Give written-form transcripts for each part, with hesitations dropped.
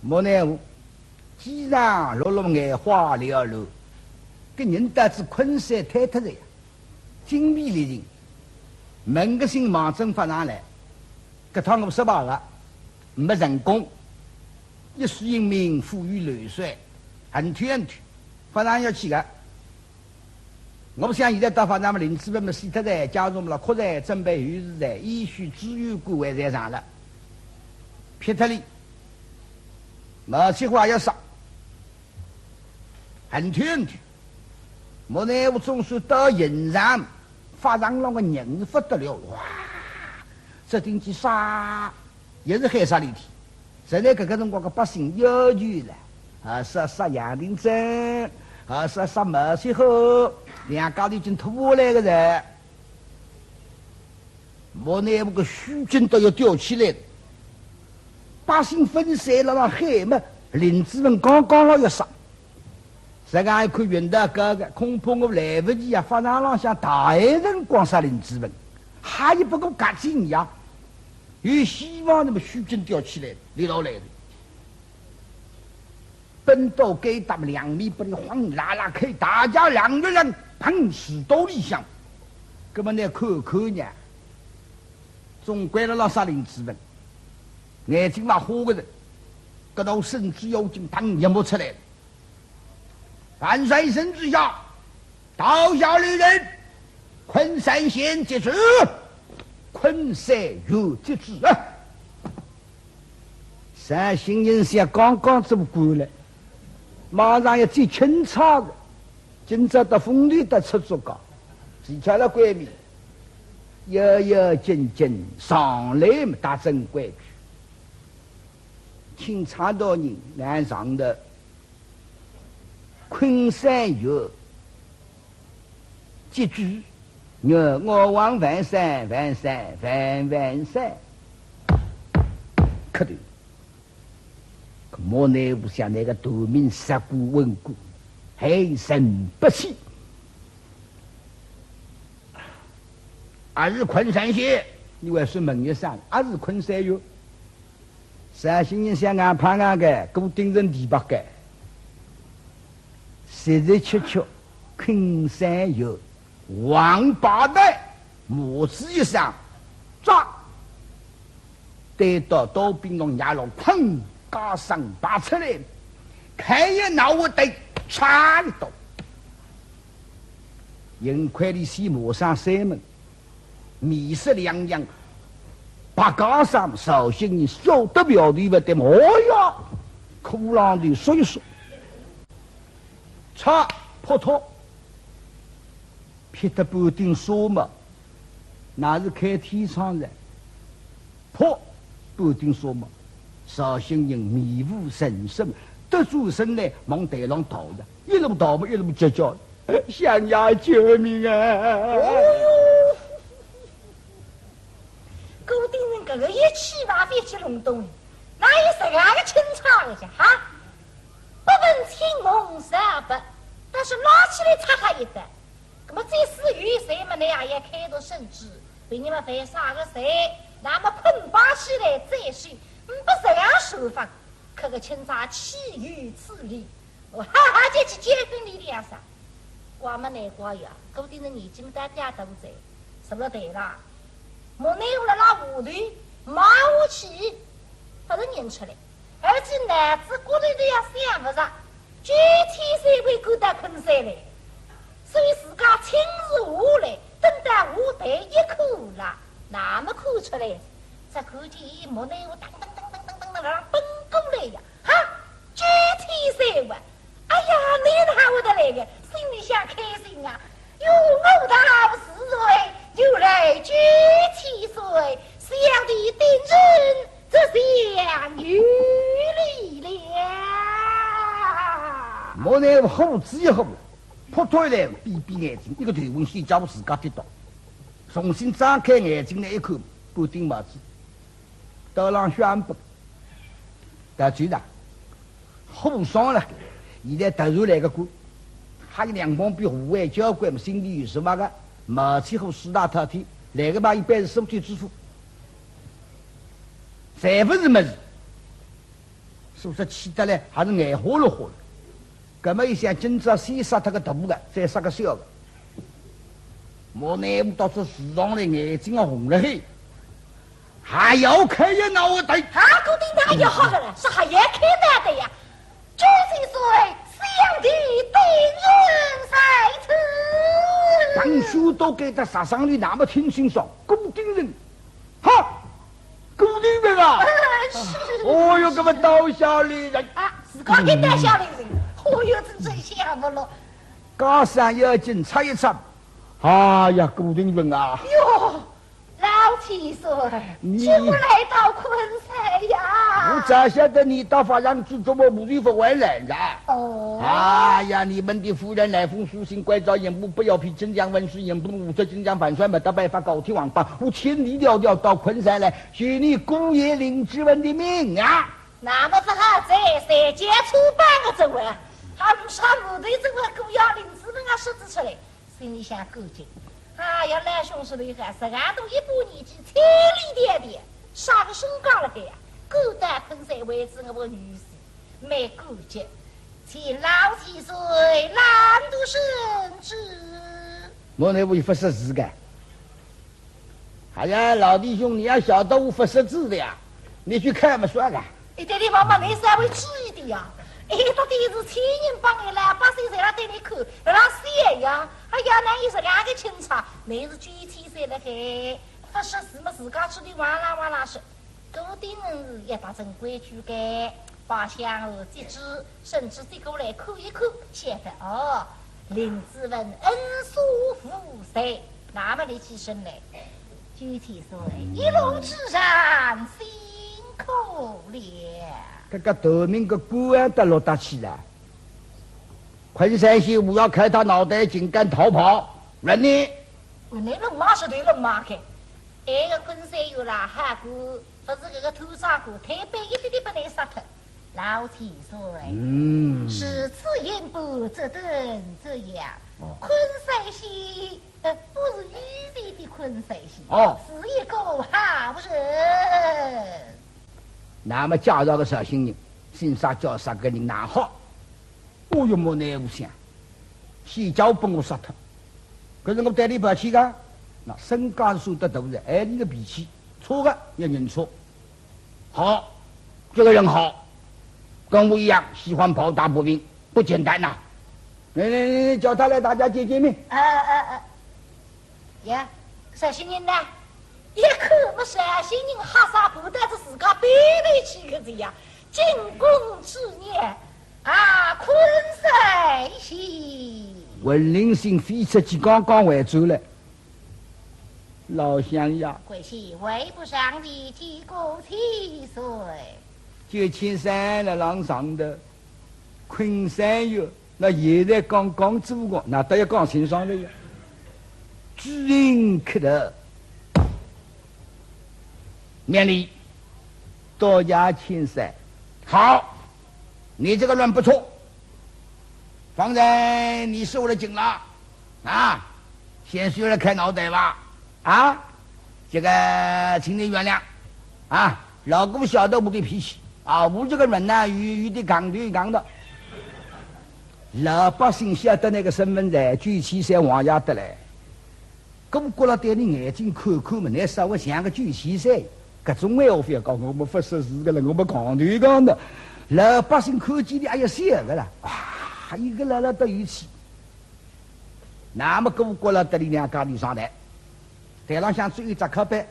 莫奈何，机上落落眼花缭乱，跟人得知昆山太特的呀，精疲力尽，门个心忙真发上来，搿趟我失败了，没成功，一时英名付于流水，很团，发上要去个。我不想现在到发上么林子们么死脱在，加入了扩在准备有时在，依序资源官位在上了，撇脱里。没计划要杀，很团，莫奈何总算到营上，发上了个人不得了，哇！这顶起杀也是海杀里天，现在搿个辰光个百姓要求了，杀杨定真，杀毛细后，两家头已经拖下来个人，莫奈何个虚军都要吊起来。百姓分散了让海嘛，林子文刚刚好要杀，这个一看云的哥哥，恐怕我来不及啊！发上浪向大海人光杀林子文，还有不够干净呀！有希望那么虚军吊起来，立到来的，奔到给他们两米不离晃啦啦开，大家两个人碰死都理想，那么那看看呢，总归了让杀林子文。眼睛嘛火个人，这头甚至有劲腾也没出来了。万岁圣旨下，刀下留人，昆山县接旨，昆山有接旨啊！三星人先刚刚走过来，马上要最清查的，今朝的风雨的出足高，只瞧了闺蜜，悠悠静静上来打正规矩。清查到人南上的昆山有几句，我往万山万山万万山，可对。莫奈何像那个夺命杀骨问骨，黑神不息。是昆山县，你还是门一上，是昆山有。三星人想俺怕俺个，固定人地八个，实实确确，昆山有王八蛋，母子一上抓，逮到刀兵龙牙龙，砰，加上拔出来，开一脑我得插一刀，银块里西抹上山门，米色两样。把岗上首先你晓得表弟不得么呀？苦浪的说一说，擦破脱，撇得不定说嘛，那是开天窗人，破不定说嘛，首先人迷雾神圣，得主身来往台上逃的，一路逃嘛一路叫叫，想要救命啊！固定人这个一气吧，别去隆咚，哪有这样的清查的哈？不问青红色白，但是拿起来擦哈一的。那么这死鱼谁们那样也开到圣旨，为你们犯啥个谁？那么捆绑起来再说，不这样手法，可个清查岂于此理？我哈哈就去结婚里脸上，我们那个呀，固定人年纪没大家都在，什么对啦？莫奈何了那无头马武器不是认出来，而且男子骨头都要想不着，具体谁会够到昆山来？所以自家亲自下来，等到舞台一哭了，那么哭出来，这看见莫奈何噔噔噔噔噔噔噔奔过来呀！哈，具体谁问？哎呀，你哪会得来的？心里想开心啊！有我大是谁？就来具体谁？小弟定人这相遇里了。莫奈何后知一后，扑脱来闭闭眼睛，一个头昏先叫我自家跌倒，重新张开眼睛那一看，不顶帽子，刀浪宣布，到最大，后上了，现在突然来个官，还有两帮比户外交关，心里有什么个？马气后四大特体，来个吧一般是身体之父，才不是么子，说是气得来还是眼花了花了。那么一想，今朝先杀他个大的，再杀个小的。莫内部到这市场里，眼睛啊红了黑，还要开一脑袋。他固定那个好了，是还要开那的呀。九岁岁，相地定人在此。当初都给他杀伤力那么听清爽，固定人，哈，固定人啊！是。哦哟，这么刀下里人啊，自个给刀下里人，哦哟，真想不了。高山要紧，擦一擦。哎呀，固定人啊！哟，老七岁，你怎么来到昆山呀？我咋晓得你到法上去怎么无地不回来的？哦。哎呀，你们的夫人来风书信怪招言不要批真将文书言不无责真将反算没得办法高天王榜，我千里迢迢到昆山来许你姑爷林之文的命啊！那么只好在三节出版个这位，他们上部队这个姑要林之文啊设置出来。心里想够劲，哎呀，来兄是厉害，是俺都一把年纪，彩礼点点，啥个身高了的呀？够大昆山位置我女士，没顾及，请老七岁朗读圣旨。我那会发识字的，哎呀，老弟兄，你要晓得我发识字的呀，你去看嘛算了。一点点妈妈，你稍微注意点呀。一到底是千人帮你来，把谁在那对你看，让写呀！哎呀，那也是俺个清查，你是具体谁了嘿？不识字么自家出的哇啦哇啦说，固定人是一大正规矩的，把相后截止，甚至这个来看一看，晓得哦。林子文恩所负谁？那么你起身来，具体说来，一路之上辛苦了。这个头名个公安都落得起来，昆山县我要开他脑袋，竟敢逃跑，人呢？我那龙马是对龙马的，那个昆山有啦哈股，不是这个土沙股，台北一点点把你杀脱。老七岁，是此言不这等这样。昆山县不是以前的昆山县，是一个好人。那么介绍个绍兴人，姓啥叫啥个人哪好？我又没内无想，先叫把我杀脱。可是我带你不去个，那身高是得大的，哎，你的脾气错个要认错。好，这个人好，跟我一样喜欢跑打步兵，不简单呐。来，叫他来，大家见见面。呀，绍兴人呢？一口么绍兴人哈萨不但是自家背得起个这样，进贡之年啊，昆山县文林县飞出去刚刚回走了，老乡呀，贵姓为不上的几个7岁，9300了浪上的昆山哟，那现在刚刚做过，那都要刚清爽了呀，巨人磕头。免礼，多加请示。好，你这个人不错，方才你受了惊了啊！先学了开脑袋吧啊！这个请你原谅啊！老姑晓得我的脾气啊，我这个人呢，有的刚对刚的。老百姓晓得那个身份证，97岁往下得来。咁我过了对你眼睛看看嘛，你稍微像个97岁。各种话我非要搞，我们不识字个了，我们抗对讲的，老百姓看见的哎呀写个了，哇，一个来了都有气。那么我过了得里两家里上台，台上向只有一只靠背，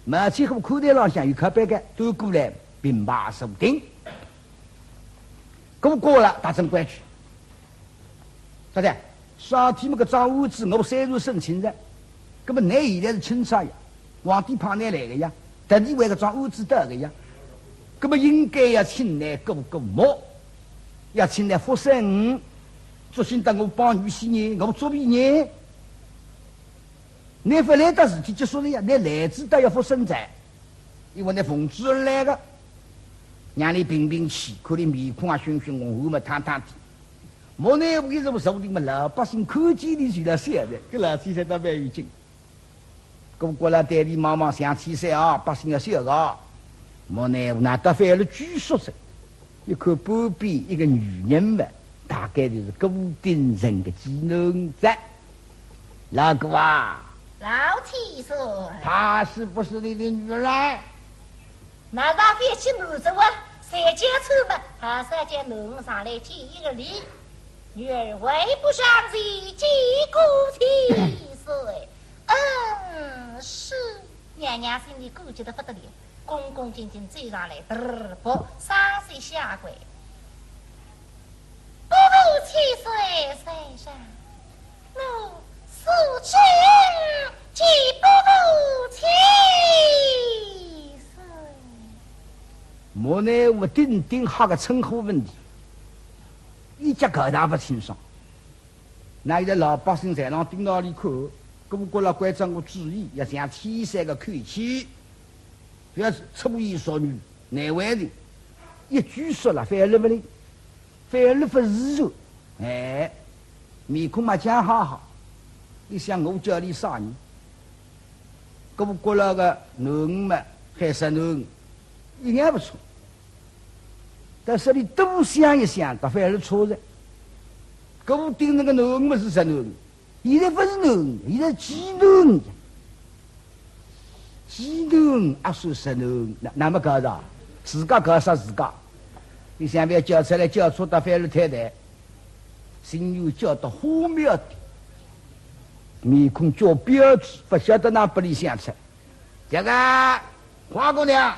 每次我口袋上向有靠背的都过来并排守定。我过了大正规矩，啥子？上天么个张屋子，我3入申请的，那么你现在是钦差呀？皇帝派你来的呀，特地为个装屋子得的呀，那么应该要请来个么？要请来福生，作兴得我帮女婿呢，我作弊呢。你不来的事体结束了呀，你来自都要福生在，因为你奉旨而来的，让你平平气，看你面孔啊凶凶红红嘛，烫烫的。我呢为什么说的嘛？老百姓看见你就来写的，跟老天才到蛮有劲。我过来代理忙忙想起噻啊，百姓要晓得，我呢那得犯了拘束噻。一看半边一个女人们，大概就是古丁人的技能在。老哥啊，老七岁，她是不是你的女儿？那大别去满足啊！三家出门，他三家弄上来提一个礼。女儿为不上进，击鼓七岁。是娘娘心里顾忌的不得了，恭恭敬敬追上来，不3岁下跪。不负7岁身上，怒肃清，岂不负7岁？莫奈我顶顶哈个称呼问题，一家搞大不清爽。那有的老百姓在那顶那里看，跟过了关张我注意，要像天山个看齐，不要粗言说语，难为的。一句说了，反而不灵，反而不自由。哎，面孔嘛讲好好，你想我叫你啥人？跟过了个男嘛，还是男，一眼不错。但是你多想一想，他反而错了。跟我盯那个男嘛是什男？现在不是男，现在鸡男。鸡男啊说什男？那么搞的，自家搞啥自家？你想不要叫出来叫错到反而太太，心又叫到荒谬的，面孔叫标致，不晓得哪不里想出。这个花姑娘。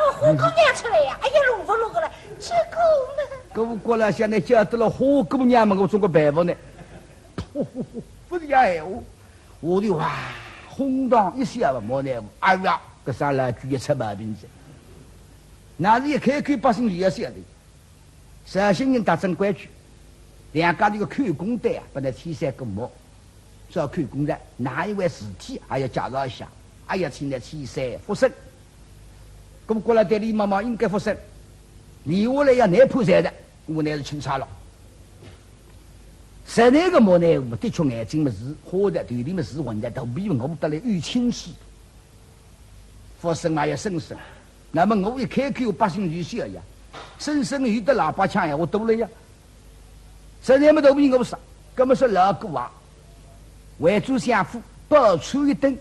我花姑娘出来呀！哎呀，弄不弄过来？这个嘛，跟我过来，现在叫得了花姑娘嘛，我中国办法呢？不是呀，我的哇，轰荡一下吧，莫奈哎呀，这啥来举一出毛病子？那是一开口百姓就要晓得，绍兴人打正规矩，两家这个看公队啊，把那天山公墓做看公的，哪一位尸体还要介绍一下，还要请来天山复审。咁过来对李妈妈应该复审，李下来要难判谁的，我那是清查了。实在个莫奈我的确眼睛么是花的，头里么是混的，头皮我不得来有清楚。复审还要审审，那么我一开口百姓就晓呀，审审有的喇叭腔呀，我懂了呀。实在么头皮我不杀，咁么说老哥啊，为主相夫，报仇一顿，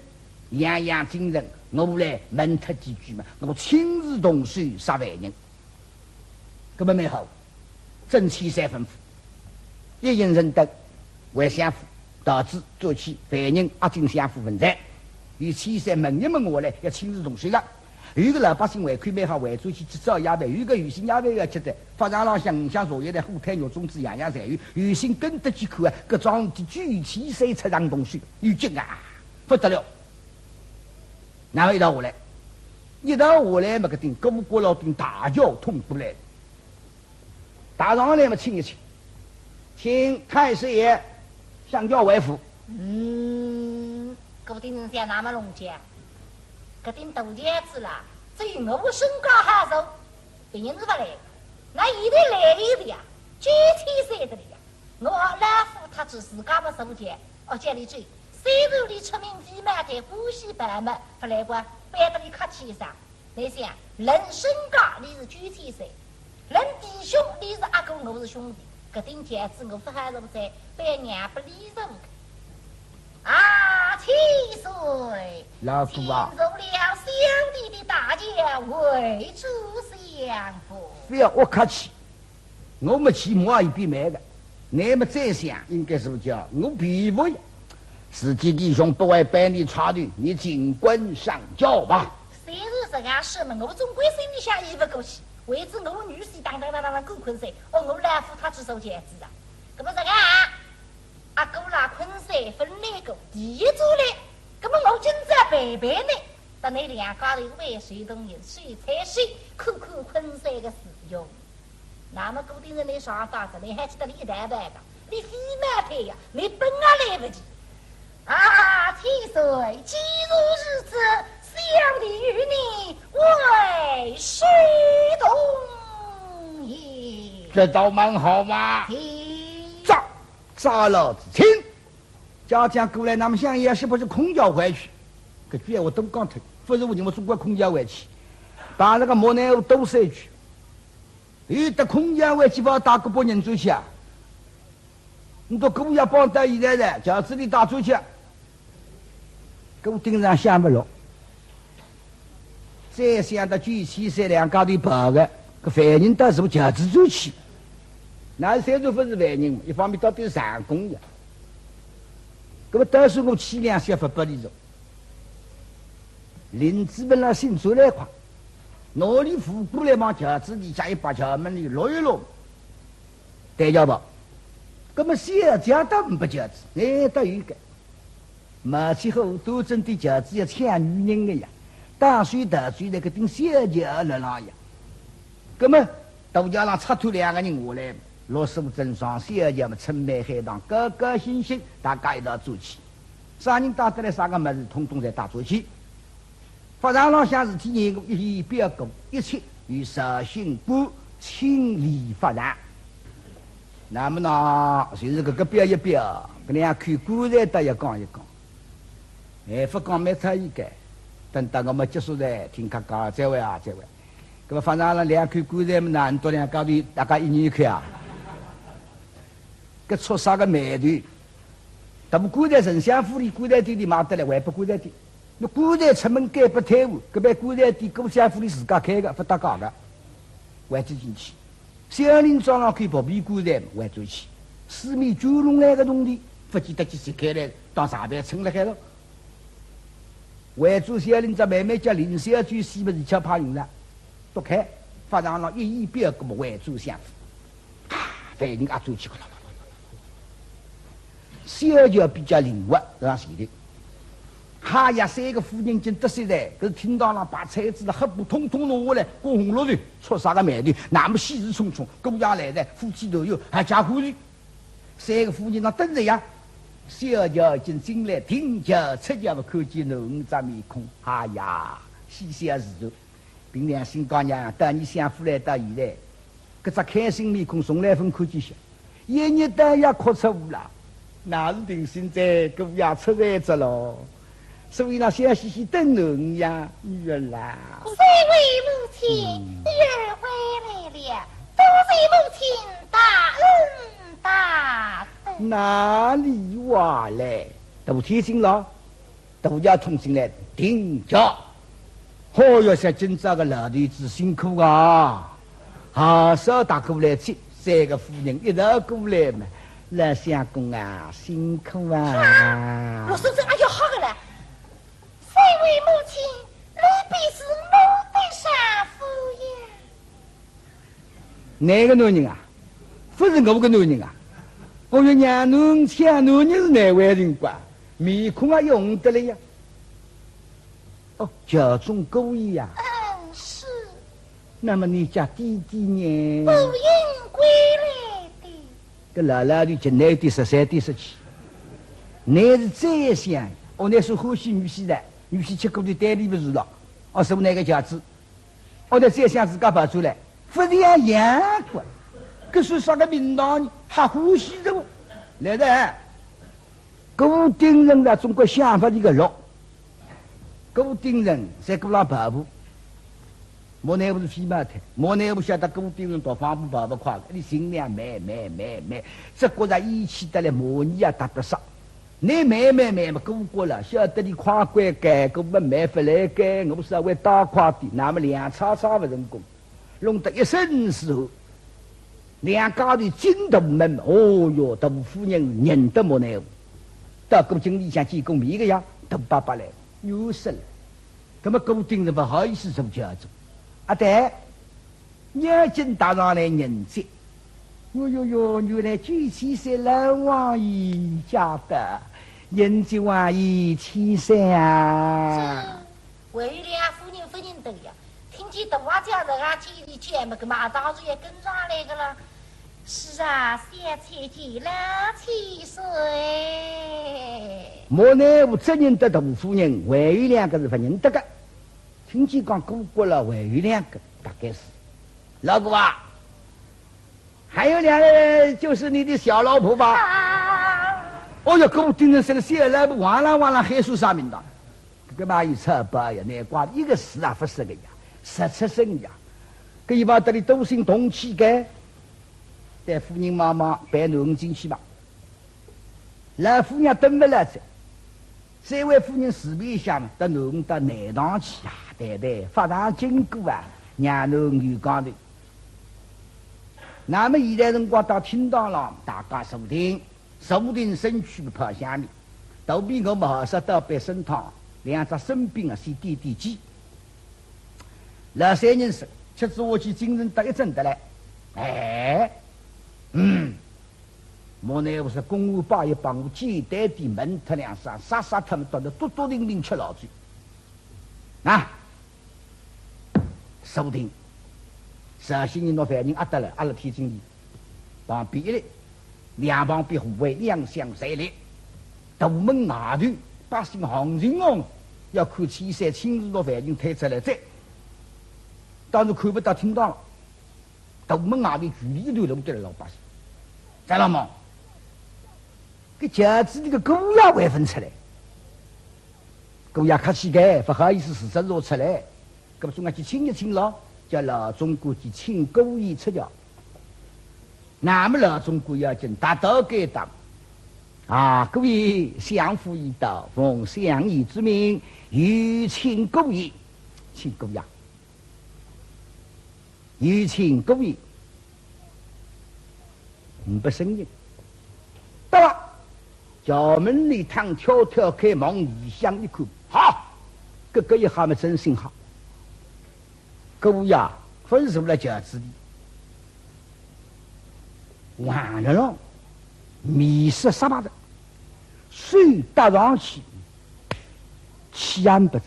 样样精神。我来问他几句嘛，我亲自动手杀犯人，根本没好，真气3分负，一人认得为相夫，导致做起犯人阿进相夫分财，与七三问一问我来要亲自动手了。有个老百姓还可以买好回做去制造鸭饭，有个鱼腥鸭饭要吃的，发上浪向5香茶叶的火炭肉粽子样样侪有，鱼腥跟得几口啊，各装的举起3出上东西，有劲啊，不得了。然后一道下来嘛，个顶各过老顶大叫痛过来，打上来嘛，请一请，请太师爷上轿为父。各顶人家那么弄家，各顶大家子啦，至于我身高还瘦，别人是不来，那一定来的呀，具体谁的呀？我老夫他只自家么受钱，家里追。虽然里出名地满的呼吸板门不来过，摆得你客气上。你想，人身高你是具体谁？人弟兄你是阿哥，我是兄弟。这顶天子我不还是不在，被娘不理人。7岁，老夫啊，进入了兄弟的大家，为主相夫。不要我客气，我们起码一笔买的，你们再想，应该是不叫我皮肤呀。司机弟兄不为百里插队，你尽管上轿吧。虽然这个事嘛，我总归心里想一不过去。为此我女婿当够困噻，我老夫他只收钱子啊。那么这个阿哥拉困噻，分那个第一组嘞。那么我今在北北呢，到那两家的为水东人水才水，苦困噻个使用。那么固定人的上大子，你还记得你一代代的，你飞马配呀，你本来不及。7岁，既如日子，想必与你为水东也。这倒蛮好嘛。扎老子听，家家过来，那么想也是不是空调回去？这句我都讲透，不是我们中国空调回去，把那个莫奈都塞去。有的空间为几把打个把人走起啊！你都狗也帮到现在的，叫这里打出去，狗顶上想不落。再想到举起三两高的跑个，个犯人到时候叫子走起，那三种不是犯人，一方面到底是上工的。那么到时候我起两想法不离着，林子本来新出来快，哪里扶过来嘛？叫自己家一把桥门里落一落，带叫吧。那么小家都不叫子，哎，都有个。马起后都真的叫子要抢女人的呀，大水大水那个顶小桥了那呀。那么都叫让插头两个人过来，落手正爽，小桥嘛春满海棠，高高兴兴，大家一道做起。啥人打得来啥个么子，统统在打做起。发上浪向事体，人一表功，一切与绍兴部亲理发展。那么呢，就是个表一表，跟人家看古代都要讲一讲。哎，不讲没差一个，等到我们结束了，听他讲，再会啊，再会。那么反正了两看古代么难多两高的，大家一年一看啊。搿出啥个美团？咱们古代城乡府里古代店里买得来，还不古代店。那古代出门改不贪污，搿边古代店古乡府里自家开的，不搭讲的，还走进去。小林早上看薄皮古代还走去，四面九龙来个农地，不记得几时开来，当上班撑了开了。还做小林这慢慢叫林小居西不是吃怕用了，都开发上了一表个么还做相府，反正啊走去了。小桥比较灵活，让谁的？哈呀，三个夫人进得谁来？可是听到了，把菜子的黑布统统弄下来，过红绿的，出啥个美的？那么喜事匆匆，公家来的，夫妻都有，还加伙的。三个夫人那等着呀，小桥进进来，听桥出桥不看见浓张面孔，哈呀，喜笑自如。并良心讲呀，当你相夫来到现在，搿只开心面孔从来分看见些，一日到夜哭出无了。那是定现在狗也出来着喽，所以那小西西等侬呀，女儿啦。三位母亲，女儿回来了，多谢母亲大恩大德。哪里话来？都贴心了，都要通进来顶着。好哟，像今朝个老头子辛苦啊！好少打过来去，三个夫人一道过来嘛。老相公啊，辛苦啊！罗先生，哎呦，好个了！三位母亲，你必是我的丈夫呀！哪个男人啊？不是我个男人啊！我说娘侬抢男人是哪位人吧？面孔啊用得了呀！哦，叫中勾引呀！是。那么你家弟弟呢？不应归来的。这老老的就那点13点17，你是再想，我那是欢喜女婿的，女婿吃过的单里不是了，我是我那个家子，我再想自家跑出来，不是要养过，可是啥个名堂呢？还欢喜着我，来的，固定人的中国想法的一个路，固定人在鼓浪跑步。莫内部是飞马腿，莫内部晓得固定人到方步跑不快，你心量慢，这国家一起得来模拟啊达不上，你慢嘛过了，晓得你快关改，我们慢不来改，我稍微大快点，那么两叉不成功，弄得一身时候，两家的金头门，哦哟，大夫人认得莫内部，到古经理想进宫米个呀，都爸爸来，又死了，那么固定人不好意思这么叫做。啊对，眼睛打上来人质，哟，原来举起是老王爷家的，人家王爷起身啊！为了夫人的呀，听见大话家人啊，叽里姐么个马当然也跟上来个了。是啊，小菜鸡老7岁。莫奈我只认得大夫人，还有两个是不认得的。听见讲姑姑了，还有两个，大概是老姑啊，还有两个就是你的小老婆吧？哦哟，跟我盯着这个小老婆，哇啦还说啥名堂？这个蚂蚁扯包呀，难怪一个死啊不是个呀，17生呀，搿一把得里多心同气概，带夫人妈妈陪侬进去吧。老夫人等不了这，这位夫人示备一下嘛，到侬到内堂去啊，对对，发上经过啊，让侬有讲头。那么现在辰光到厅堂了，大家坐定，坐定身躯泡下面，头边我们好说到杯参汤，两只生病啊，先点点鸡。老三人说，吃子我去精神得一阵的来，哎，莫奈我说公务把一帮我简单的门特两杀，杀杀他们到那多多零零吃老嘴啊，收听。绍兴人到反人压得了，压了天经地，旁边一来，两旁边护卫两相随来，大门外头百姓行情哦，要看七三亲自到反人推出来再，当然看不到听到了，大门外头距离都弄得了老百姓，知道吗？给饺子那个狗牙还分出来，狗牙客气的，不好意思，事实拿出来，搿么总要去清一清咯。叫老中国去请狗医出教，那么老中国要进大道给当啊！各位相夫一道，奉相依之命，欲请狗医，请狗呀！欲请狗医，不声音。到了，叫门里趟跳跳开门，异乡一看，好，这一下么真心好。狗呀，分什么来饺子的？完了喽，米色沙巴的，水搭上去，气安不着。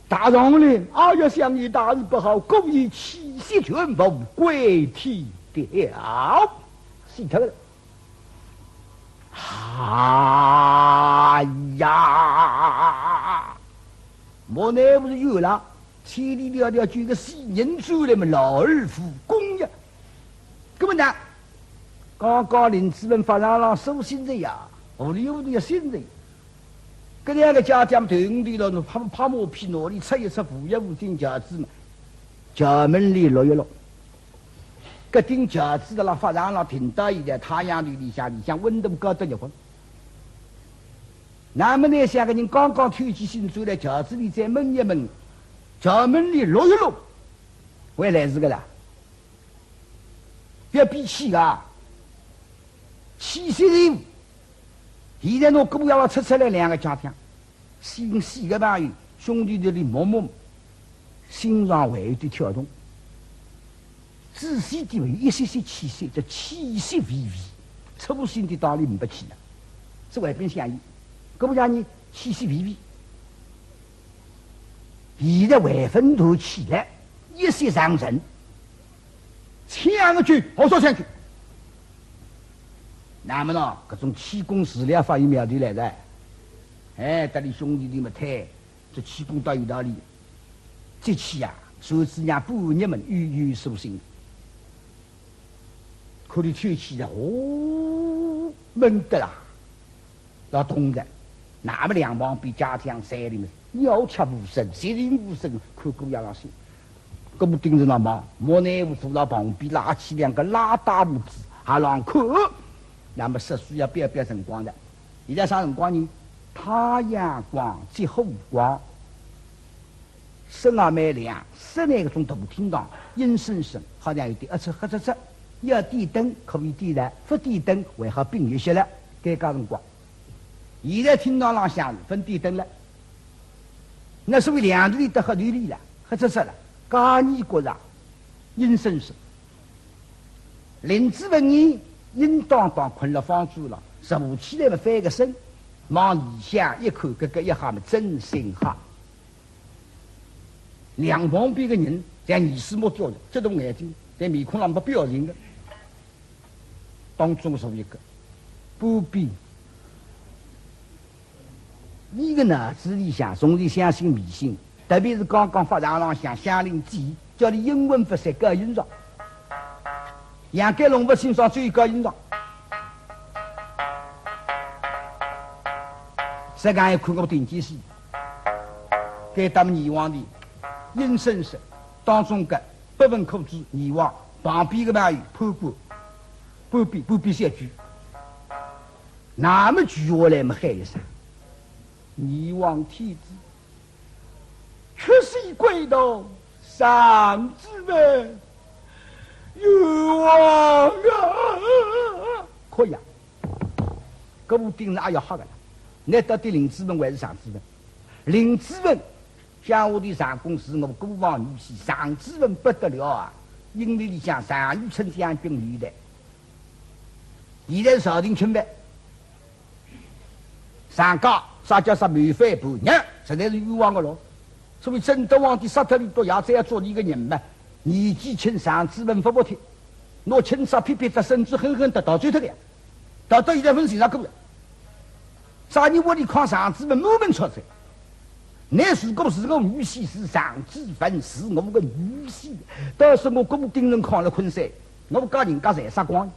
打上来，哎呀，相依大人不好，狗一气息全无，跪天掉，死透了。哎呀，莫奈不是有了。千里迢迢举个死人出来嘛，老二夫公呀！根本呢，刚刚林子们发上了收新人呀，屋里屋里要新人。这两个家家团队了，怕毛皮哪里吃一吃，扶一扶顶饺子嘛，家门里落一落。这顶饺子的了发上了，停到现在太阳里下温度高得结婚。那么那些个人刚刚推起心出来，饺子里再焖一焖。家门里落一落，回来是个啦，不要比气啊！气死人！现在侬狗要出来两个家庭，心细个朋友兄弟这里默默，心上还有点跳动，仔细的有一些些气息，叫气息微微，粗心的道理不起了，是外边相应，狗讲你气息微微。现在外分头起来，一些上人，抢个去，好说抢去。那么呢，各种气功治疗法有苗头来的，哎，这里兄弟里么太，这气功倒有道理。这气呀，手指让半日们悠悠舒心，可里吹气呀，哦，闷得啦，老痛的。那么两旁边家庭山里面。鸟吃无声，谁人无声？看狗牙老心，这么盯着那忙，莫奈我坐到旁边拉起两个拉大拇指，还让看。那么实需要标辰光的，现在啥辰光呢？太阳光及后光，深而蛮亮，室内个种大厅堂阴森森，好像有点黑漆漆。要点灯可以点燃，不点灯还好冰一些了。该个辰光，现在厅堂上向分点灯了。那所谓两头里得黑头里了，黑漆漆了，家你觉着阴森森。林子文人阴当当困了房住了，坐起来嘛翻个身，往里向一看，这个一下嘛真心哈。两旁边个人在耳屎没掉的，这种眼睛在面孔上没表情的，当中是一个不必。一个呢，子里向从前相信迷信，特别是刚刚发上浪向相邻之意，叫你英文不识高音上，杨盖龙不欣赏最高音上。这个也看过顶级戏，给他们以往的阴森森，当中个不问可知，你往旁边个朋友判官，不必写句，那么句话来么喊一声，你往天子，却是归到上之门，冤枉啊！可呀，搿部定是也要黑个了。那到底林子文还是上子文？林子文像我的上公是我孤王女婿，上子文不得了啊！因为里向上虞春将军女的，现在朝廷钦犯，上告啥叫啥谋反叛逆，实在是冤枉的咯。所以真德皇帝杀特里多要再要做你一个人嘛，年纪轻上子文不听，拿青纱撇撇的，甚至狠狠的到最头的，到现在分身上够了。啥人我里看上子文满门出彩，那如果是我女婿是上子文是我个女婿，但是我固定人看了昆山，我不教人家才杀光。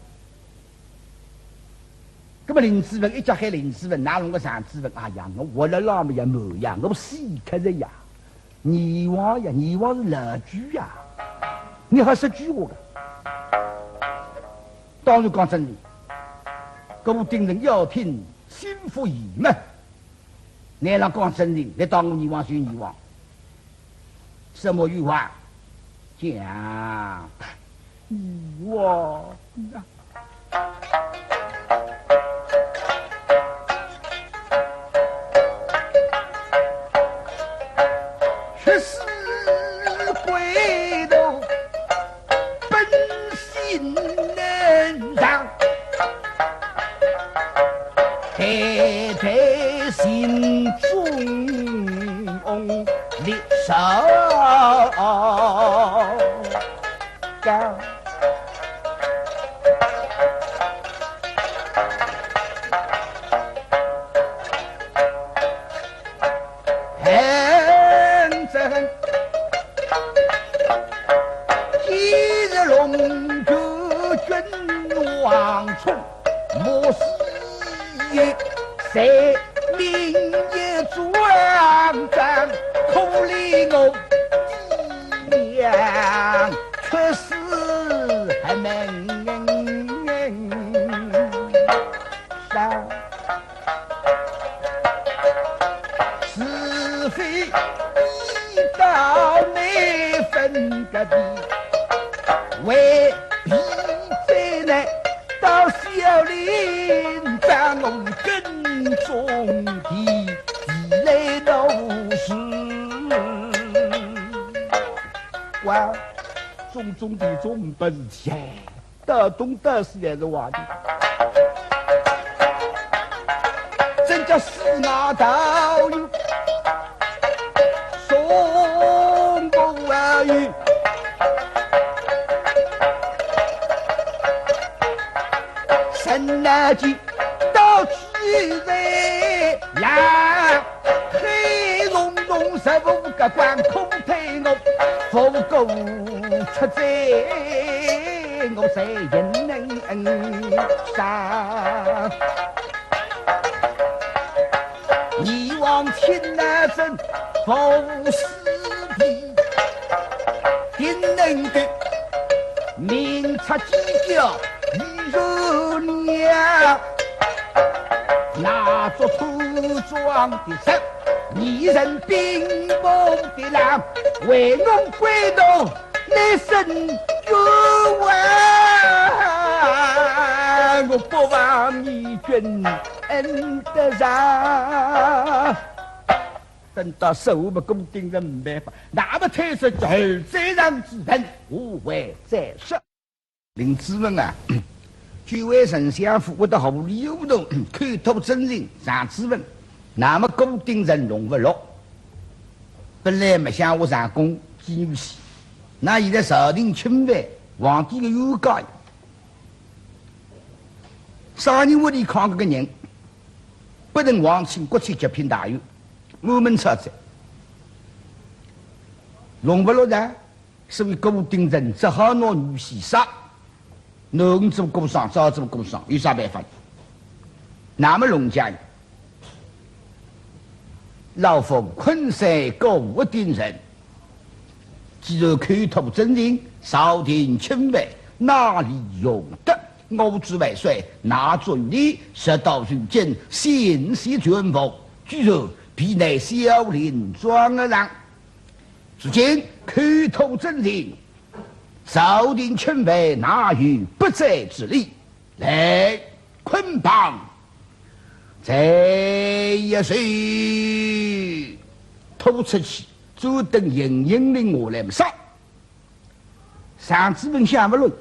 那么林子文一家喊林子文，哪弄个上子文？哎呀，我活了那么也没呀，我死客人呀，你王呀，你王是老居呀，你还是居我的。当然讲真理，固定人要听心腹语嘛。你让讲真理，你当我女王就女王，什么语话？讲女王啊。却是回头本性能长，太太心中的伤感。在明夜转战，苦里我娘却是还能上，是非一到没分个的，为必在来到小林张龙根。中的地雷都是哇，中的中本钱，得东得西也是话的，真叫死马道友送公而语，神那句到去。在呀，黑隆隆十五个关空推我，不够出在我谁人能杀？你往前那阵不死皮，定能的明察犄角一如娘。拿着粗壮的手，一人兵锋的狼，为侬归头内生冤枉。我不枉你君恩德上，等到手不固定人没办法，那么推出就这样之人，无谓再说。林子文啊。居位丞相府，我的好理由都看透真人上子文，那么固定人容不落。本来没想我上宫见女婿，那现在朝廷钦犯，皇帝的冤家。啥人屋里看个人，不能皇亲国戚极品大员，满门抄斩，容不落的，所以固定人只好拿女婿杀。侬做工商，早做工商，有啥办法？那么龙家老奉昆山高武定人，既然口吐真言，朝廷钦为，哪里容得？我之为帅，纳罪于你，直到如今，信息全无，居然比那小林庄而让。如今口吐真言，朝廷钦为，纳于不在之理，来捆绑。这一岁吐出去，就等硬硬的我来杀。上子本想不论，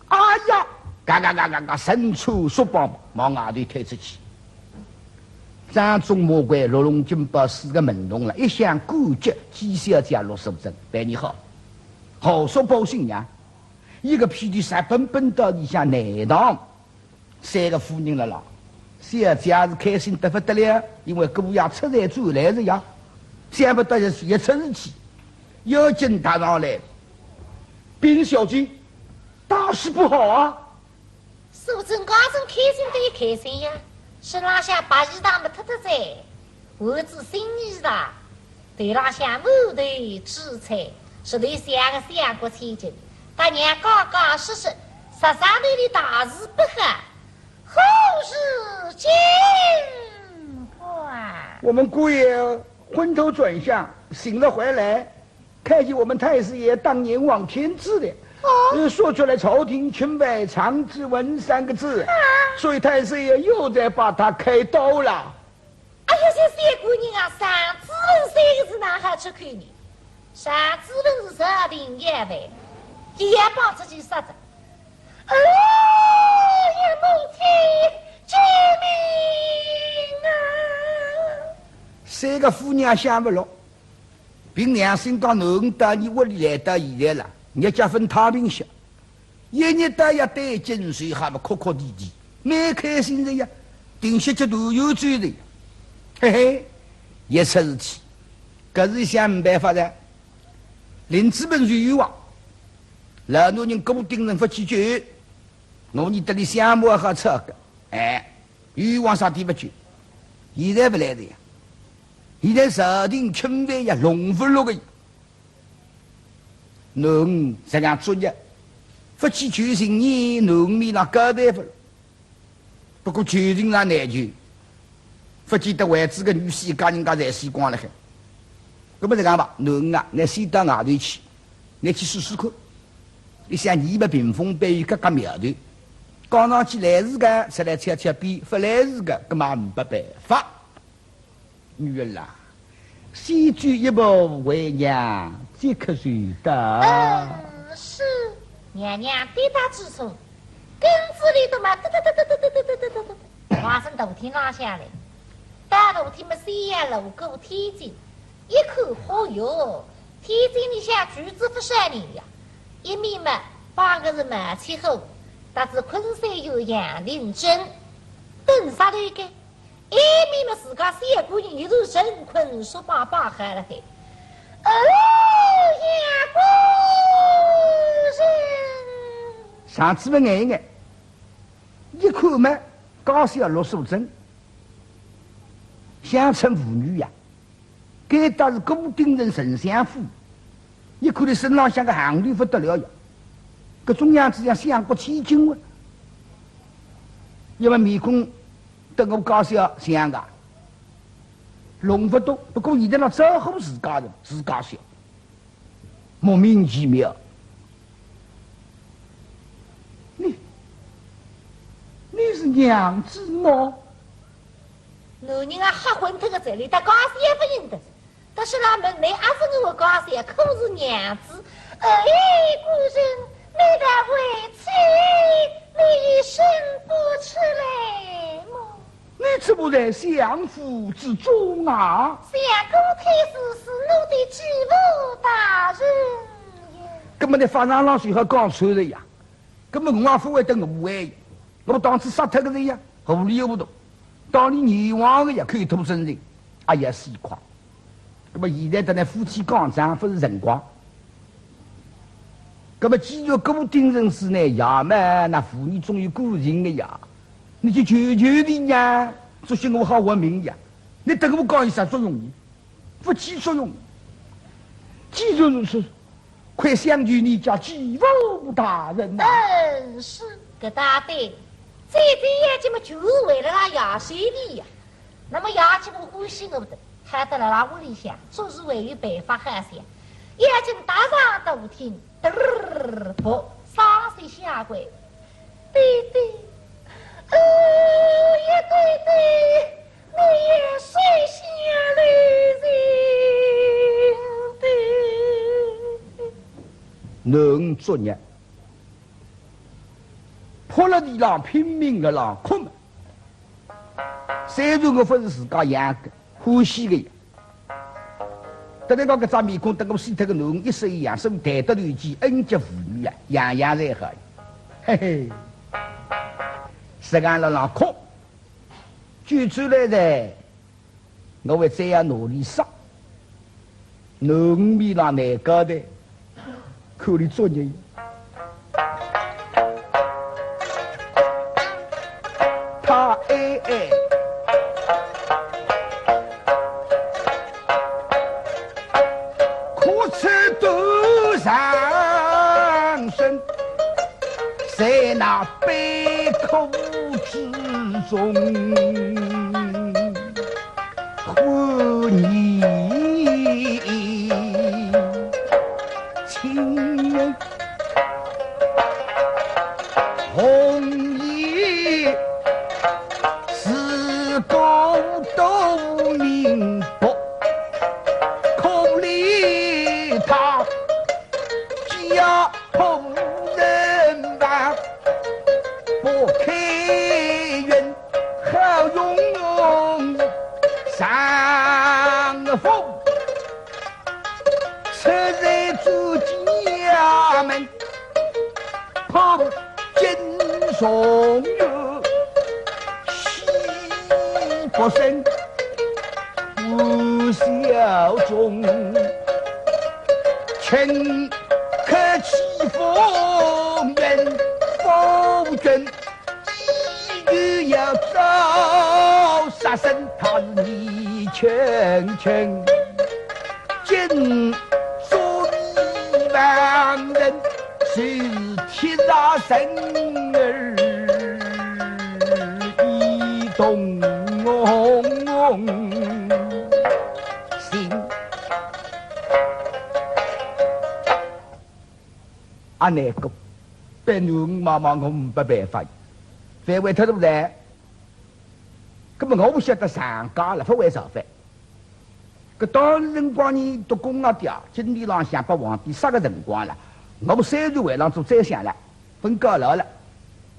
哎呀，嘎嘎嘎嘎嘎，伸出手棒往外头推出去。张忠魔鬼六龙金宝四个门洞了，一向孤绝，几小家落手针。拜你好，好说报信呀！一个屁的三本本到底下内堂，三个妇人了啦。小家是开心得不得了，因为姑爷出来走来了呀，想不到一出事情，有警察上来，禀小姐，大事不好啊！苏贞高正开心得开心呀，是拉下白衣裳的特特在，我知新衣裳，对拉下木头制裁，是对三个三国千金，大娘刚刚实实，杀杀队的大事不和。后事尽管。我们姑爷昏头转向，醒了回来，看见我们太师爷当年往天子的，说出来朝廷钦为长之文三个字，所以太师爷又在把他开刀了。哎呀，这三姑娘啊，上子文三个字哪还去看呢？上子文是设定一位，也把自己杀着。呀，母亲救命啊！三个妇人想不落，凭良心讲，侬到你屋里来到现在了，人家分太平乡，一日到夜对井水还不哭哭啼啼，蛮开心的呀，定些这都有罪的，嘿嘿，一出事体，可是想没办法的，林子本是渔王，老奴人固定人不去救。我你这里项目好扯个，哎，欲望啥地不去？现在不来的呀，现在朝廷钦为呀，龙不落个，侬这样作业，不去求情你，农民那高大夫，不过求情那难求，不记得为子个女婿家人家在死光了还，那么这样吧，侬啊，你先到外头去，你去试试看，你想你不屏风被各个苗头。讲上去来时个出来吃吃边，不来时个根本没办法。女儿啦，先走一步为娘，即刻随到。是娘娘对他之处，根子里头嘛，花生头天拉下来，大头天嘛西呀路过天津，一口好哟，天津里向橘子不少人呀，一面嘛八个人嘛气候。但是昆山有杨林镇，等啥头一个？一面嘛自家三姑娘一头神困，说爸爸喊了嘿。杨夫人，上次不眼一眼，一看嘛，高小落手针，乡村妇女呀，该当是固定人丞相府，一看你身上像个行李不得了呀。个中央之样相国千金啊，因为面孔跟我搞笑像个弄不动，不过现在那招呼自家的自家笑，莫名其妙。你是娘子吗？男人啊，吓昏脱个这里，他高兴也不认得，但是那门内阿是我高兴，可是娘子，哎，古人。你的委屈，你生不出来么？你怎么在相府之中啊？相公太师是我的继父大人呀。根本你法上老水还讲错了呀！根本我不会等我爱，我当初杀他个人呀，狐狸又不懂，当你女王的呀，口吐真言，哎呀，死夸！那么现在的那夫妻刚长不是人光。那么既然固定人士呢，呀嘛，那妇女总有固定的呀，你就求求的呀，这些我好文明呀，你等我讲有啥作用呢？不起作用。既然如此，快相据你家继父大人呐！是个大对，这点也么就为了那亚谁的呀？那么亚姐不欢喜我不得，他到了那屋里向，做事为有办法喊些，也就大上都听，不上水下跪，对对，也对对，你也水下来人对。能作孽，破了地浪，拼命的浪，困嘛。虽然我不是自家养的，欢喜的呀。等那个张面孔，等我死脱个奴，一生一样，生抬得乱鸡，恩吉妇女啊，样样侪好。嘿嘿，时间了浪空，举出来的，我会这样努力上。农民浪难搞的。口里作孽，他苦吃多伤身，在那悲苦之中，呼你。红衣四公都明白，可怜他家仆人吧，不开源好用上风，车在自家门旁。上有西北生无小众，请客起风云风卷，一日要遭杀生，他是你圈圈，今所以万人是天大神儿一动心，阿那个别奴妈妈我没办法，反为他都在，根本我不晓得上家了，不会造反。搿当时辰光呢，读公啊调，经历浪向把皇帝杀个辰光了。我们三日会上做宰相了，分高楼了，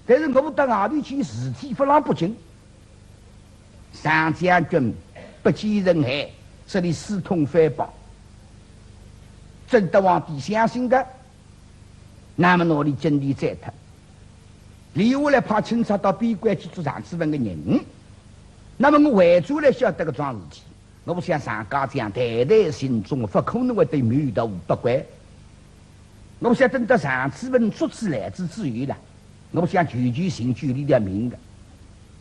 但是我们到外头去事体不让不进。上将军不见人海，这里私通反帮，征得皇帝相信的，那么哪里尽力宰他？留下来派钦差到边关去做上知文的人，那么我回转来晓得个桩事体，我不像上家这样代代心中不可能会对满到不怪。我想等到上知文出自来之之余了，我想全行距离的命的，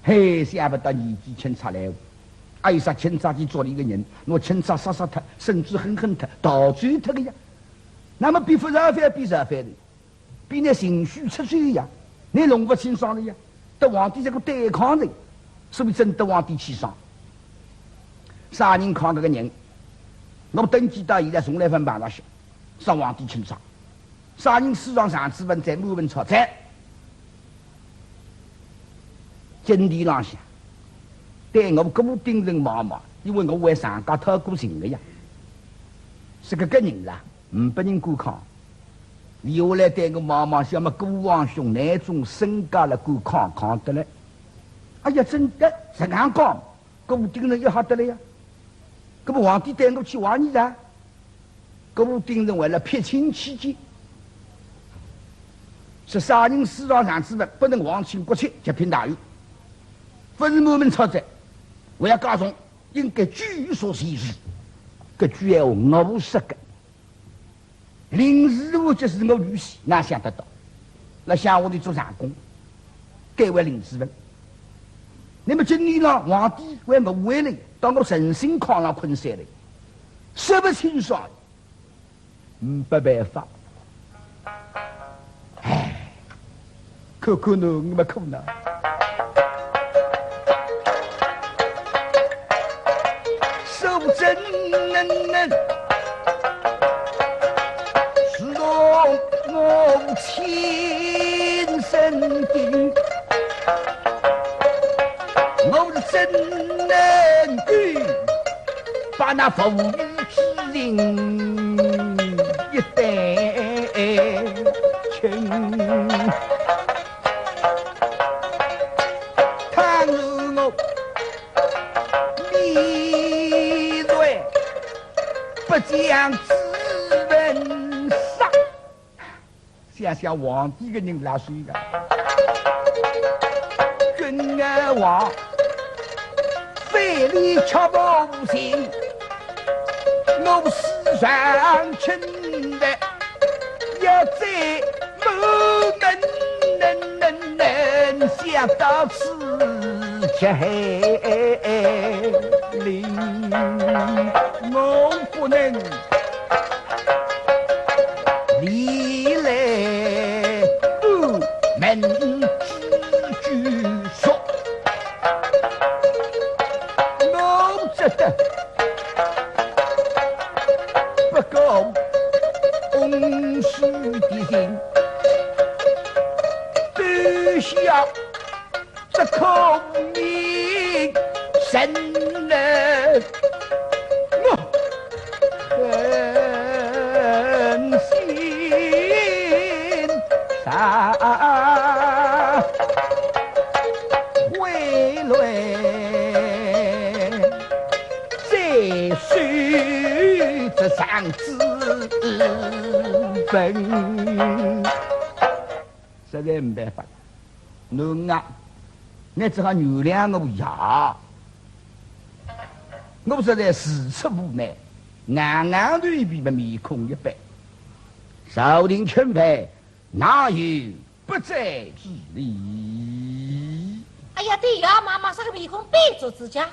嘿，想不到年纪钦差来，还有啥钦差去做了一个人，我钦差杀他，甚至恨他，倒追他的呀。那么比不饶反比饶反的，比那情绪出水呀，你弄不清爽的呀。得皇帝这个对抗的，所以真得皇帝气爽。啥人抗这个人？我们登记到现在从来分办上去，上皇帝钦差。杀人死上上知文在满文朝在经历浪向，对我固定人妈妈，因为我为上家讨过情的呀，是个人啦，不被人顾抗。留下来对我妈妈像么孤王兄那种身家了顾抗得来，哎呀，真的这样讲，固定人要好得来呀。那么皇帝带我去玩你噻，固定人为了撇清起见。是杀人死上上知文，不能忘情国戚，极品大狱。不是满门抄斩，我要加重，应该据所行事。搿句闲话我不说的，临时我就是我女婿，哪想得到？来乡下里做长工，改为临时文。那么今年呢，皇帝为我回来，到我神心炕上困山来，说不清爽，没办法。可可侬没可能。手真嫩，是我亲身的，我是真能干，把那风雨之灵一代清。倘若我离乱不将之文杀，想想皇帝个人拉水个，君儿王非礼却无情，我世上亲的要在不能想到此劫令，我不能离来不门之居所，我觉得不够公虚的心，必须要这口名神人，我狠心杀回来，再续这上之分，实在没办法。侬啊，你只好原谅我呀！我实在事出无奈，硬硬对比的面孔一白，朝廷钦派，哪有不在之理？哎呀，对呀，妈妈这个面孔背着自家，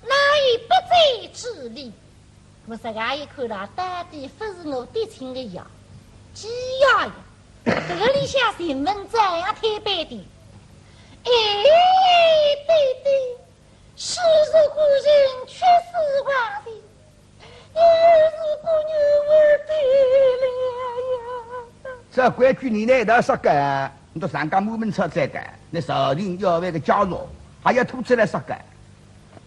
哪有不在之理？我这个一看了，到底不是我爹亲的呀，鸡呀呀！这个里向新闻这样推背的。哎，对对，世俗古人却是皇帝，你儿子不女儿对了呀！这规矩你那一道说改，你到上岗门门车再改，那朝廷要为个加入，还要吐出来说改。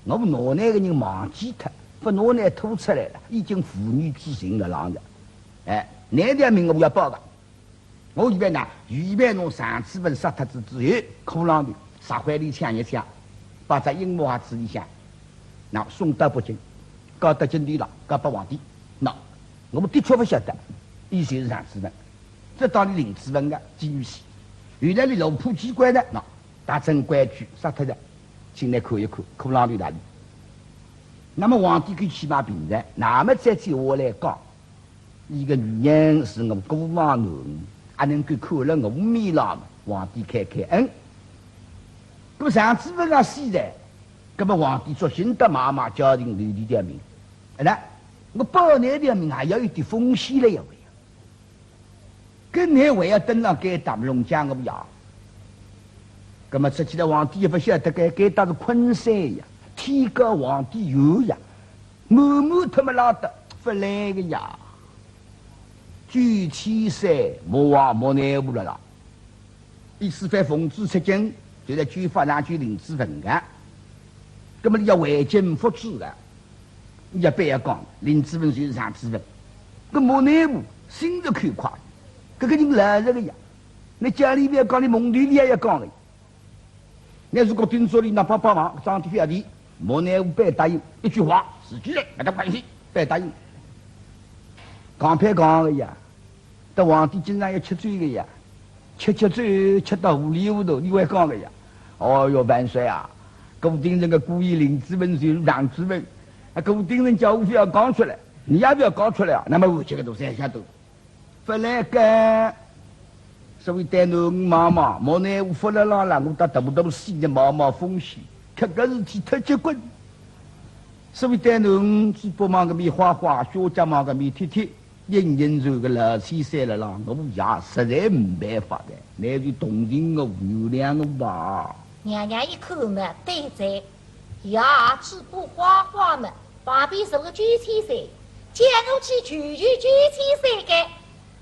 我们脑内个人忘记他，不脑内吐出来了，已经妇女之情了，浪着。哎，哪条命我要报的？我预备呢，预备弄上次份杀他之后，裤浪的杀怀里抢一抢，把这樱木花子里向，那送到北京，告德京地了，告给皇帝。那我们的确不晓得，以前是上次份，这到底林子文的基于是，原来的罗铺机关的那大正规矩杀他的，进来看一看，裤浪里哪里？那么皇帝可以起码平然，那么再接下来讲，一个女人是我孤王男。还能够看了我面上，皇帝开恩。那么上次问啊西来，那么皇帝作新的妈妈家庭留的条命，那我报那条命还要有点风险了一回，跟你还要等到该打龙江我不要。那么实际的皇帝也不晓得该打是昆山呀，天高皇帝有呀，满满他们拉的不来个呀。据七岁莫忘莫内务了啦，第四番奉旨出京，就在军法上去领子文的，那么你要为京复制的，你要不要讲领子文就是上子文，那莫内务心着看快，这个人来这个呀，你家里边讲你蒙地里也要讲的，你如果听说你那帮忙上天下地，莫内务别答应一句话，自己人没得关系，别答应。讲偏讲的呀，这皇帝经常要吃醉的呀，吃醉吃到糊里糊涂，你会讲的呀。哦哟，万岁啊！古丁人个故意领子文就是让子文，古丁人叫我不要讲出来，你也不要讲出来啊。那么我这个都三下都，不来干。所谓带侬妈妈，莫奈我发了浪了，我到大死的毛毛风险，这个事体太结棍。所谓带侬只不忙个米花花，小家忙个米贴贴。人人做个67岁了啦，我也实在没办法的，那就同情我、原谅我吧。娘娘一口嘛，对在，也只不花花嘛，旁边是个97岁，见我去97岁的，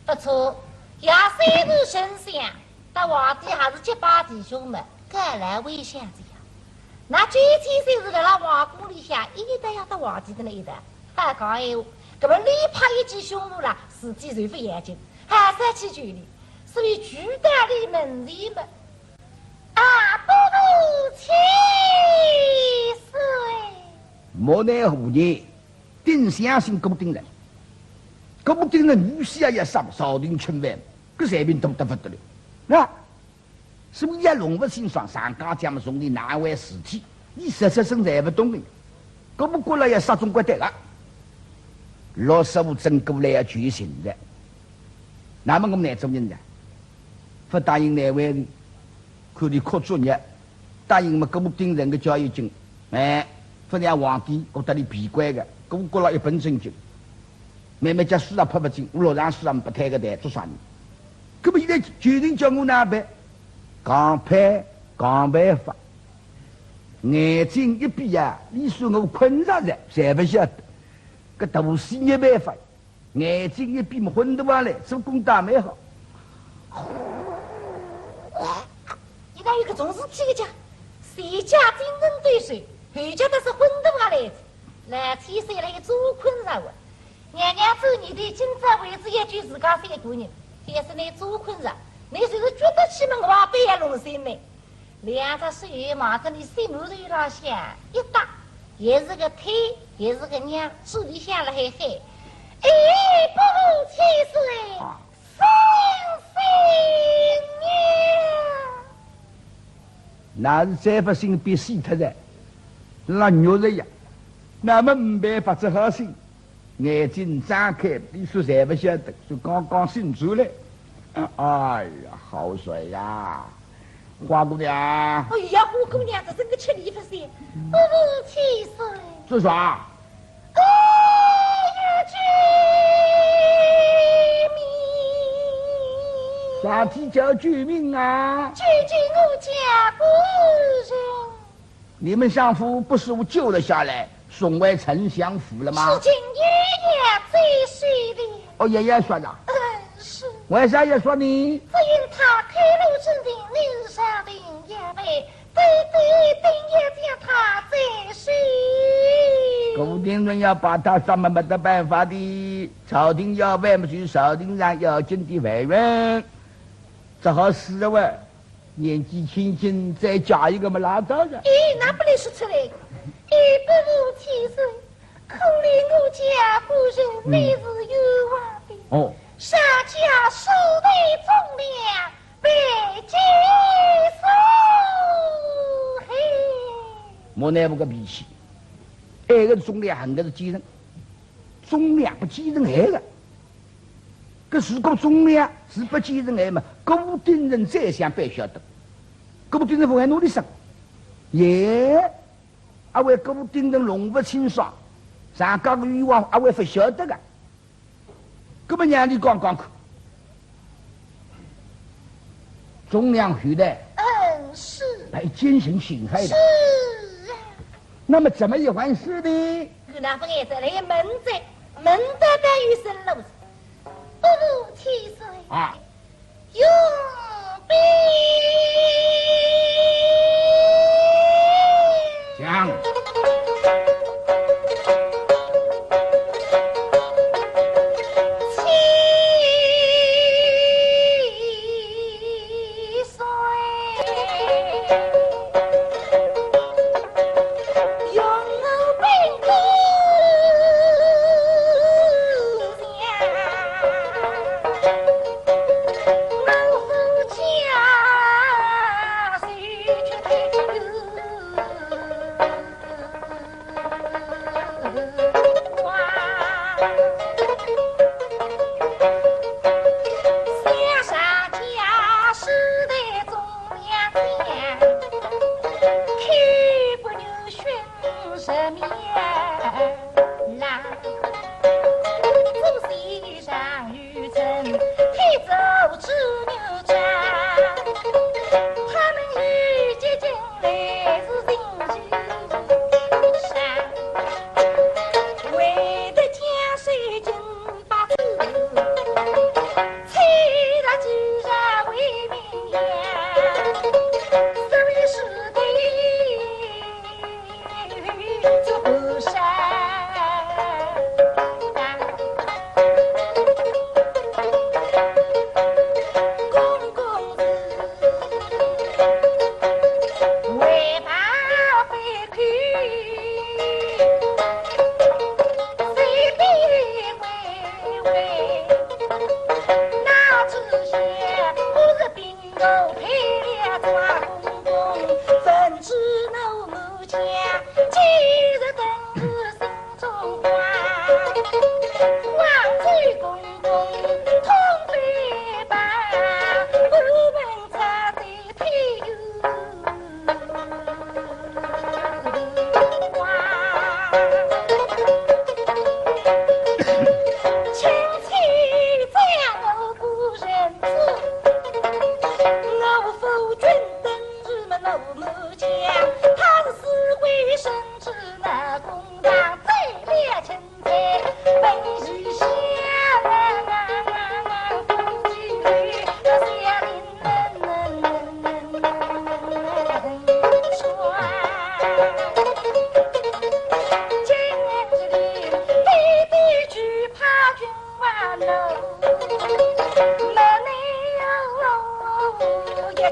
不错，也虽是神仙，但皇帝还是结拜弟兄们，该来为相子呀。那97岁是在那皇宫里向，一代要到皇帝的那一代，还讲闲话。搿么里派一记匈奴啦，自己就不严谨，还是去距离，所以巨大的门里们不如7岁。莫奈何年，定相信郭定人，郭定人女婿也上朝廷亲万，搿才兵多得不得了。那所以也弄不清爽，上家将送的哪位尸体，你实生才不懂的，搿不过来也杀中国的了。65整过来要举行的，那么我们来做人的，不答应那位看你哭作业，答应么郭定人的教育金，不让皇帝觉得你闭关的，给我过了一本正经，慢慢叫书上拍不进，我老让书上不抬个台做啥呢？那么现在决定叫我哪办？刚拍刚办法，眼睛一闭啊，你说我困着的，谁不晓得？个大戏没办法，眼睛一闭嘛，昏得完来，做工打没好。你那有个种事体的讲，谁家精神对水，谁家都是昏得完来的。来天谁来做困扰我？娘娘做你的今朝为止一句自家三个人，也是你做困扰，你就是觉得起门我被也弄心呢。两只手忙着你心目头上想一打。也是个腿，也是个娘，手里想了嘿嘿，不如7岁，生新娘。那是再不行别死他的，那肉人呀，那么没办法只好信，眼睛张开，你说谁不晓得？就刚刚醒出来，哎呀，好水呀！花姑娘，哎呀，花姑娘，这是个吃力不噻，不如7岁。做啥？救命！啥体叫救命啊？救我家夫人！你们相府不是我救了下来，送回丞相府了吗？是请爷爷最水的。哦，爷爷说的。是。为啥也说你？只因他开路之定，日上定也为，对定也将他在水。固定人要把他什么没得办法的，朝廷要外不去，朝廷上要紧的外援，只好死了喂。年纪轻轻再嫁一个嘛拉倒的。那不能说出来。不如7岁，可怜我家夫人每日有望的。哦。上家手内重量被接受，嘿，莫奈不个脾气，那个重量很个是继承，重量不继承那个，可是个重量是不继承那嘛，固定人再想不晓得，固定人不还努力生，也阿为固定人弄不清爽，上家个欲望阿为不晓得个。搿么让你讲讲看，重量后代，是来奸臣陷害的，是啊。那么怎么一回事呢？那不爱在那门在门的待遇生路子，不如7岁啊，用兵讲。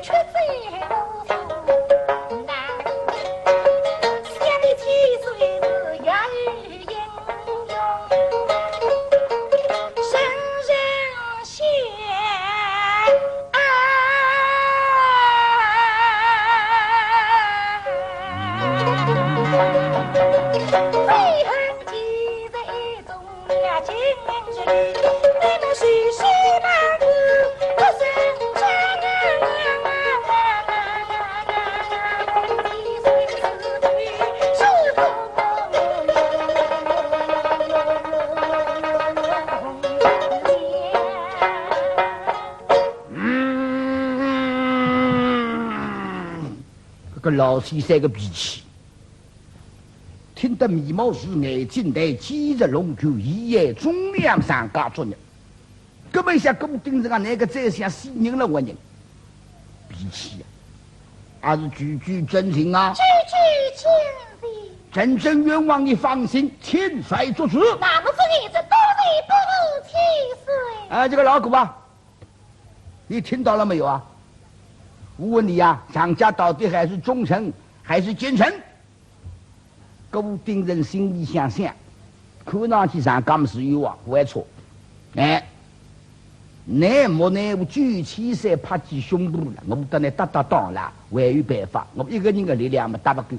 却在路上。想你几岁是也是英勇，身上血悔恨记在中呀，情人之旅，你们谁谁满足，不生伤个老先生个脾气，听得眉毛是眼睛带，肌肉龙头，一夜中量上家作业。根本像公盯着个那个再像死人了我人，脾气啊，还是句句真情啊！句句真理。真正冤枉你放心，千岁做主。那么这日子多日不如千岁。哎，这个老狗啊，你听到了没有啊？我问你啊，上家到底还是忠臣还是奸臣？固定人心里想想，看上去上家是冤枉，不会错。哎，你莫呢？我举起手拍起胸部了，我等你打打当了，还有办法。我一个人的力量嘛打不够。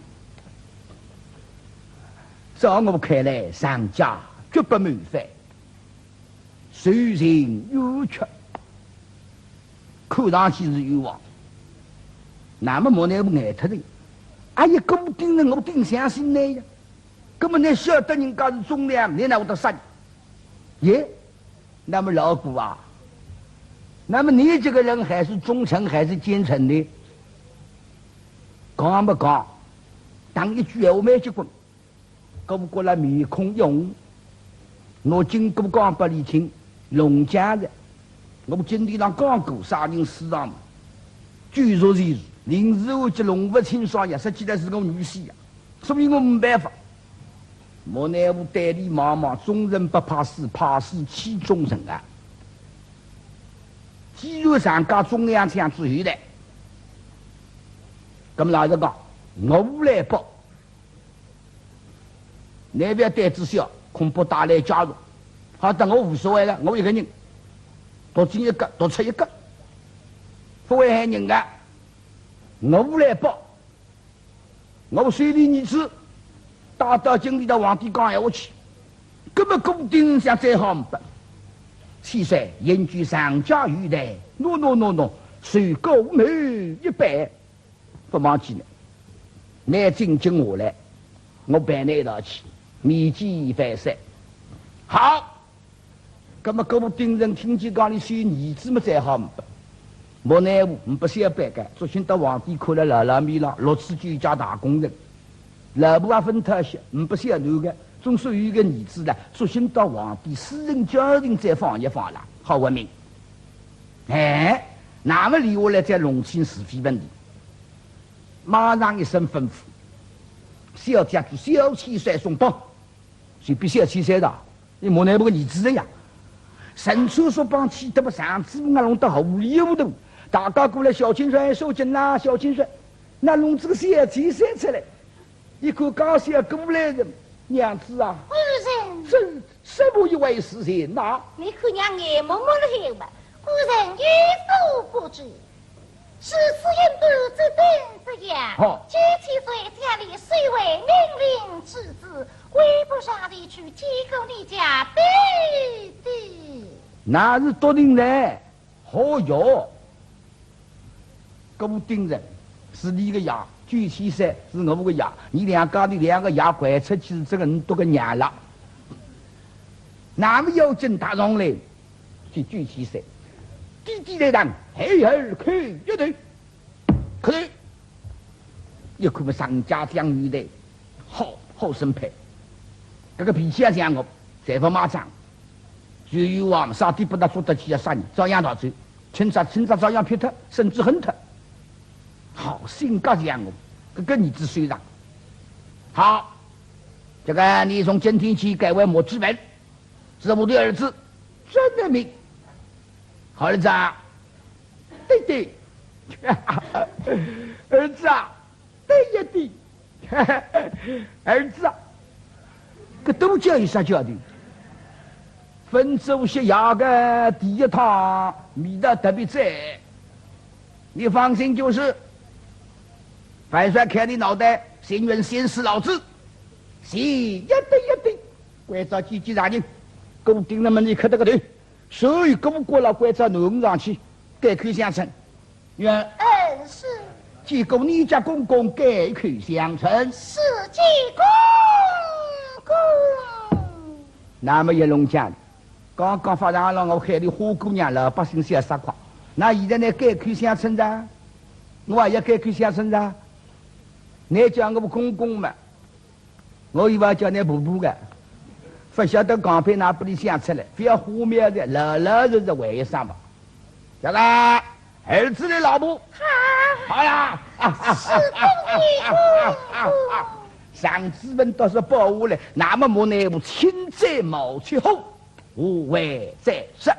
照我看来，上家绝不谋反，虽然有缺，看上去是冤枉。那么莫呢？我爱他的，哎呀，固定人我定相信你呀。根本你晓得人家是忠良，你哪会得杀你？耶，那么老古啊，那么你这个人还是忠臣还是奸臣呢？讲不讲？当一句话没结棍，搞不过来面孔勇，我经过讲不理清，龙家人，我今天上讲过杀人死亡，据说是临时我及龙不清爽呀，实际上是我女婿呀，所以我没办法。莫奈何代理茫茫，众人不怕死，怕死欺众人啊！既然上家中央枪之后的，咁么老实讲，我来报，那边胆子小，恐怕带来加入。好的，我无所谓了，我一个人，多进一个，多出一个，不会害人的。我来报，我随你女子。大到经历到皇帝讲闲话去，根本固定想再好不？七岁严居上家玉带，no，随高美一百，不忘记了。你进京下来，我陪你一道去，面见翻身。好，那么固定人听见讲你是儿子么再好不？莫奈何不想办个，昨天到皇帝看了老米了，六次居家大工人。老婆也分特些，不想男的，总属于一个儿子了。索性到皇帝私人家庭再放一放了，好文明。哎，那么留下来再弄清是非问题。马上一声吩咐，小家主小七岁送到，谁比小七岁大？你莫奈不个儿子呀？神出所帮气得不上次我弄到后里头头，大家过来小青帅收紧啦，小青帅，那弄这个小七岁出来。一个刚下过来人，娘子啊，夫人，这什么一位是人呐？你看娘眼蒙蒙的黑吧，夫人有所不知，是此印度之等之样。17岁家里虽为命令之子，微不上地去提供你家对的。那是多定人，好哟，固定人是你个牙。具体噻是我们个牙，你两家的两个牙拐出去，这个人多个娘了。那么要进大上来，就具体噻，滴滴来当，嘿嘿看一对，看，一看么上家将女的，好生配，这个脾气也像我，再不马上，就有啊，上帝不大说得起要杀你，照样逃走，警察照样劈他，甚至恨他。好，性格像我，这个儿子虽然好，这个你从今天起改为我之本，是我的儿子，真的命。好儿子啊，对，儿子啊，对一对，儿子啊，这都叫有啥叫的？分主席牙个第一趟米的特别窄，你放心就是。樊帅开你脑袋，心愿先死老子，是一对一对，关照几让人，给我盯了门你看这个头，所有给我过了关照弄上去，改口相称，愿恩师即供你家公公改口相称，是济公公。那么一龙讲，刚刚发上了我海里花姑娘老百姓些撒谎，那现在呢改口相称的，我也要改口相称的。你叫我公公嘛，我以为叫你婆婆的，不晓得刚被那不里想出来，非要忽略的，老老实实为上吧。叫他儿子的老婆，好呀，是公公。上资本倒是保护了，那么我呢，我亲在毛去后，无为再说。